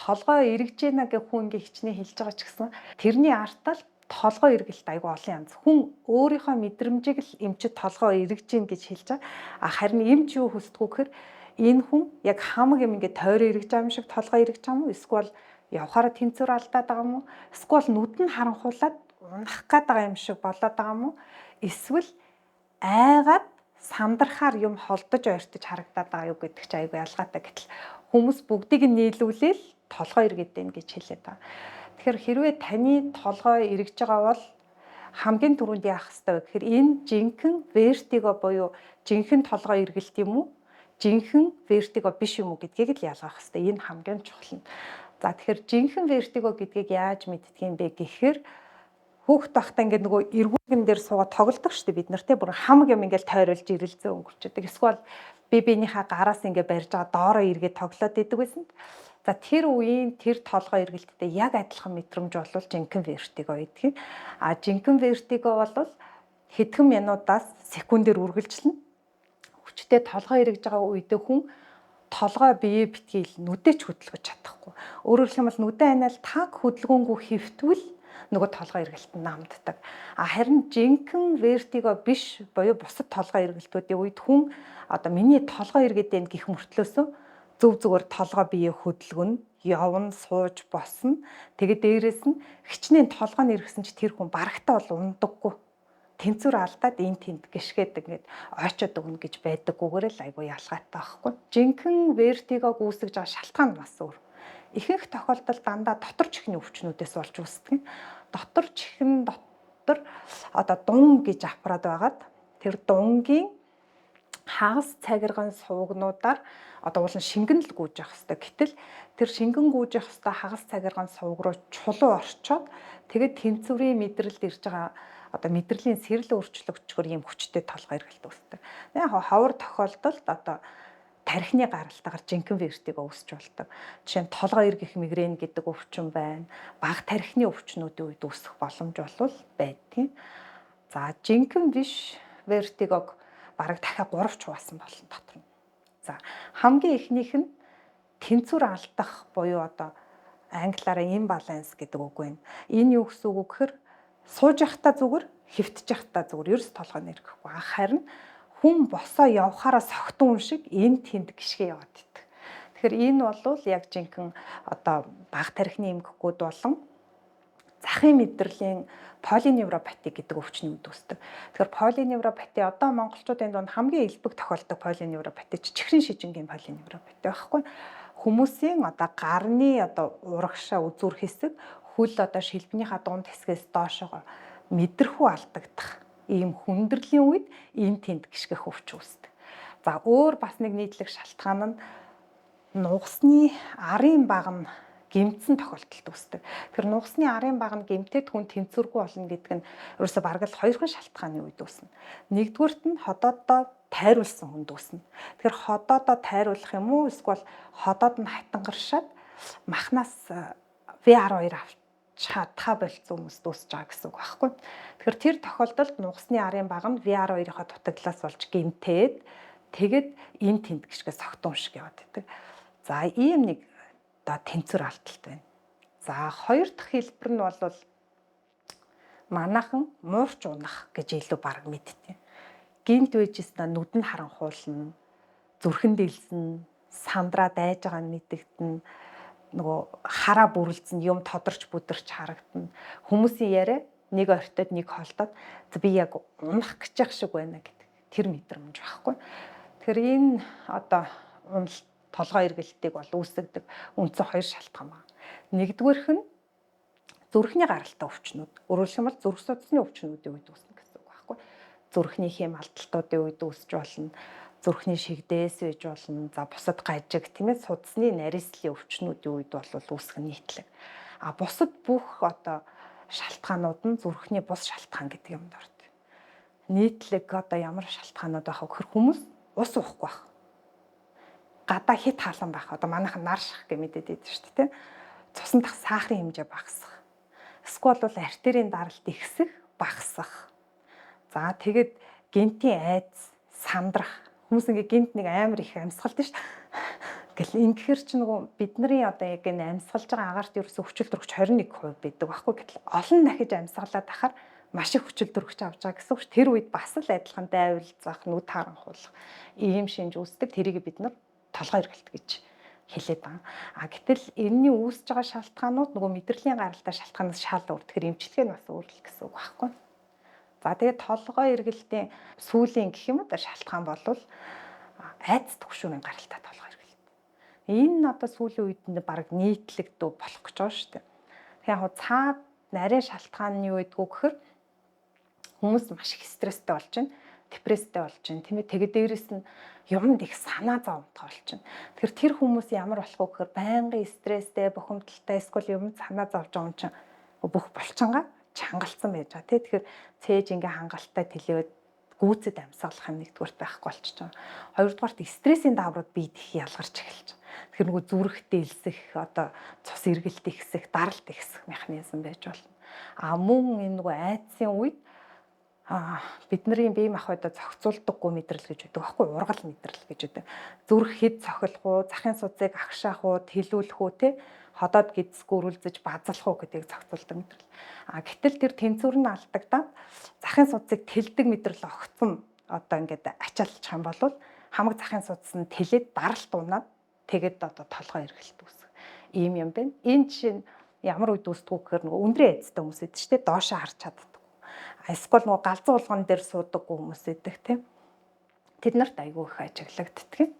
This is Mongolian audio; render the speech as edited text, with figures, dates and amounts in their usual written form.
толгой эргэж байна гэх хүн ингээ хичнээн хэлж байгаа ч гэсэн тэрний артал толгой эргэлт айгүй олон янз. Хүн өөрийнхөө мэдрэмжийг л эмчит толгой эргэж гин гэж хэлж байгаа. Харин эмч юу хүсдэг вэ гэхээр энэ хүн яг хамаг юм ингээ тойроо эргэж байгаа юм шиг толгой эргэж байгаа юм уу? Эсвэл явхаараа тэнцвэр алдаад байгаа юм уу? Эсвэл нүд нь харанхуулаад унах гээд байгаа юм шиг болоод байгаа юм уу? Эсвэл айгаад сандрахаар юм холдож ойртож харагдаад байгаа юу гэдэг чинь айгүй ялгаатай. Гэтэл хүмүүс бүгдийг нь нийлүүлээл толгой эргээд байна гэж хэлээд байгаа. Тэгэхээр хэрвээ таны толгой эргэж байгаа бол хамгийн түрүүнд яах ёстой вэ гэхээр энэ жинхэнэ вертиго буюу жинхэнэ толгой эргэлт юм уу? Жинхэнэ вертиго биш юм уу гэдгийг л ялгах ёстой. Энэ хамгийн чухал нь. За тэгэхээр жинхэнэ вертиго гэдгийг яаж мэддэг юм бэ гэхээр хүүхэд байхдаа ингээд нөгөө эргүүгэн дээр суугаад тоглодог шүү дээ бид нар те бүр хамаг юм ингээд тойруулж ирэлцээ өнгөрчдөг. Эсвэл би биенийхээ гараас ингээд барьж байгаа доороо эргээд тоглоод идэг байсан. За тэр үеийн тэр толгой эргэлттэй яг адилхан мэдрэмж болвол жинхэнэ вертиго гэдэг. А жинхэнэ вертиго бол хэдхэн минутаас секундээр үргэлжилнэ. Хүчтэй толгой эргэж байгаа үедээ хүн толгой биеэ битгийл нүдэж хөдөлгөж чадахгүй. Өөрөөр хэлбэл нүдэн анаал таг хөдөлгөөнгүй хөвтвөл нөгөө толгой эргэлт намддаг. Харин жинхэнэ вертиго биш буюу бусад толгой эргэлтүүдийн үед хүн одоо миний толгой эргээд байна гэх мөртлөөсөө зөв зүгээр толгой биеэ хөдөлгөнө, явна, сууж босно. Тэгээд дээрэс нь хичнээн толгой нь эргэсэн чи тэр хүн барагтаа бол ундаггүй. Тэнцвэр алдаад эн тэнд гიშгээд ингээд ойчоод өгнө гэж байдаггүйгээр л айгүй ялгаатай байхгүй. Жинхэнэ вертигог үүсгэж байгаа шалтгаан нь бас өөр. Ихэнх тохиолдолд дандаа дотор чихний өвчнүүдээс болж үүсдэг. Дотор чихэн дотор одоо дун гэж аппарат байгаад тэр дунгийн хагас цагирган суугнуудаар одоо уулын шингэн л гүйж явах хэрэгтэй. Гэтэл тэр шингэн гүйж явах хэрэгтэй хагас цагирган сууг руу чулуу орчоод тэгээд тэнцвэрийн мэдрэлд ирж байгаа одоо мэдрэлийн сэрэл өөрчлөгчгөр ийм хүчтэй толгой эргэлт үүсдэг. Яг ховор тохиолдолд одоо тархины гаралтайгаар жинхэнэ вертиго үүсч болдог. Жишээ нь толгой эргэх мигрен гэдэг өвчин байна. Бага тархины өвчнүүдийн үед үүсэх боломж болвол байдаг. За жинхэнэ биш вертигог бараг дахиад 3 ч хуваасан болно дотор нь. За хамгийн эхнийх нь тэнцвэр алдах буюу одоо англиараа имбаланс гэдэг үг байна. Энэ юу гэсэн үг гэхээр сууж явахдаа зүгээр, хэвтэж явахдаа зүгээр ерөөс толгой нэрхэхгүй. Харин хүн босоо явхаараа согтун шиг энэ тэнд гიშгэ яваад идэг. Тэгэхээр энэ бол яг жинхэнэ одоо бага тархины эмгэгүүд болон захын мэдрэлийн полиневропати гэдэг өвчнүүд үүсдэг. Тэгэхээр полиневропати одоо монголчуудын дунд хамгийн элбэг тохиолдог полиневропати чихрийн шижингийн полиневропати байхгүй. Хүмүүсийн одоо гарны одоо урагшаа үзүүр хэсэг хөл одоо шилбнийхаа дунд хэсгээс доошоо мэдрэхүү алдагдах ийм хүндрэлийн үед энэ тэнд гიშгэх өвч үүсдэг. За өөр бас нэг нийтлэг шалтгаан нь нугасны арын баг нь гэмтсэн тохиолдолд үүсдэг. Тэр нугасны арын баг нь гэмтээд хүн тэнцвэргүй болно гэдэг нь ерөөсө бараг л хоёрхан шалтгааны үед үүснэ. Нэгдүгüрт нь ходоодоо тайруулсан хүнд үүснэ. Тэгэхээр ходоодоо тайруулах юм уу эсвэл ходоод нь хатангаршаад махнаас V12 авч чадхаа болцсон хүмүүст үүсэж байгаа гэсэн үг байхгүй. Тэгэхээр тэр тохиолдолд нугасны арын баг нь VR2-ийнхаа дутагдлаас болж гэмтээд тэгээд энэ тэнд гიშгээс согтун шиг яваад байдаг. За ийм нэг одоо тэнцвэр алдалт байна. За хоёр дахь хэлбэр нь бол манайхан муурч унах гэж илүү бараг мэдтiin. Гинт үежснээ нүд нь харанхуулна, зүрхэн дэлсэн, сандраа дайж байгаа нь мэдэгдэн нөгөө хараа бүрлдсэн юм тодорч бүдэрч харагдана. Хүмүүсийн яриа нэг ойртоод нэг холдоод би яг унах гэж явах шиг байна гэдэг тэр мэдрэмж байхгүй. Тэгэхээр энэ одоо уналт толгой эргэлтийг бол үүсгдэг үндсэн хоёр шалтгаан байна. Нэгдүгээрх нь зүрхний гаралтай өвчнүүд. Өөрөөр хэлбэл зүрх судасны өвчнүүдийн үед үүснэ гэсэн үг байхгүй. Зүрхний хэм алдалтуудын үед үүсч болно. Зүрхний шигдээс байж болно. За бусад гажиг тийм ээ судасны нарийслын өвчнүүдийн үед бол үүсэх нийтлэг. А бусад бүх одоо шалтгаанууд нь зүрхний бус шалтгаан гэдэг юмд ордог. Нийтлэг одоо ямар шалтгаанууд байх вэ гэхээр хүмүүс ус уухгүй байх. Гадаа хит хаалан байх. Одоо манайхан нар шах гэж мэдээд байдаг шүү дээ. Цусан дах сахарын хэмжээ багасах. Эсвэл бол артерийн даралт ихсэх, багасах. За тэгээд гэнтийн айдас, сандрах. Хүмүүс ингээ гинт нэг амар их амьсгалд шүү дээ. Гэл ингэхэр чи нөгөө бидний одоо яг энэ амьсгалж байгаа агаарт ерөөсө хүчил төрөгч 21% байдаг байхгүй. Гэтэл олон дахиж амьсгалаад ахаар маш их хүчил төрөгч авч байгаа гэсэн үг ш. Тэр үед бас л адилхан дайвалзах, нүд харанхуулах ийм шинж үүсдэг. Тэрийг бид нар толгой эргэлт гэж хэлээд байгаа. Гэтэл энэний үүсэж байгаа шалтгаанууд нөгөө мэдрэлийн гаралтай шалтгаанаас шал өөр. Тэгэхээр эмчилгээ нь бас өөр л гэсэн үг байхгүй. За тэгээд толгой эргэлтийн сүүлийн гэх юм уу шалтгаан болвол айдас түгшүүрийн гаралтай толгой эргэлт. Энэ одоо сүүлийн үед нь баг нийтлэгдүү болох гэж байгаа шүү дээ. Тэгэхээр яг цаад нарийн шалтгаан нь юу гэдгүү гэхээр хүмүүс маш их стресстэй болж байна, депресстэй болж байна, тийм ээ. Тэгээд дээрэс нь юмд их санаа зовдгоо болж байна. Тэгэхээр тэр хүмүүс ямар болох вэ гэхээр байнгын стресстэй, бухимдалтай, эсвэл юмд санаа зовж байгаа юм чинь бүх булчингаа чангалсан байж байгаа тийм. Тэгэхээр цээж ингээ хангалттай тэлээд гүйцэд амьсгалах юм нэгдүгээрт байхгүй болчихж байгаа. Хоёрдугаарт стрессийн дааврууд биед их ялгарч эхэлж байгаа. Тэгэхээр нөгөө зүрх дээлсэх, одоо цус эргэлт ихсэх, даралт ихсэх механизм байж болно. Мөн энэ нөгөө айдсын үед бидний бие махбодоо зохицуулдаггүй мэдрэл гэж үүдэг байхгүй, ургал мэдрэл гэж үүдэг. Зүрх хэд цохилох уу, захын судсыг агшаах уу, тэлүүлэх үү те, ходоод гидсгүй үргэлжлэж базлах уу гэдгийг зохицуулдаг мэдрэл. Гэтэл тэр тэнцвэр нь алдагдаад захын судсыг тэлдэг мэдрэл огцом одоо ингээд ачаалчих юм бол хамаг захын судас нь тэлээд даралт унаад тэгээд одоо толгой эргэлт үүсэх ийм юм байна. Энэ жишээ нь ямар үед үүсдэг вэ гэхээр нөгөө өндрийн айдастай хүмүүс идэв ч те, доошоо харж чаддаг. Эсвэл нөгөө галзуу уулган дээр суудаггүй хүмүүс идэг тийм. Тэд нарт айгүй их ажиглагддаг.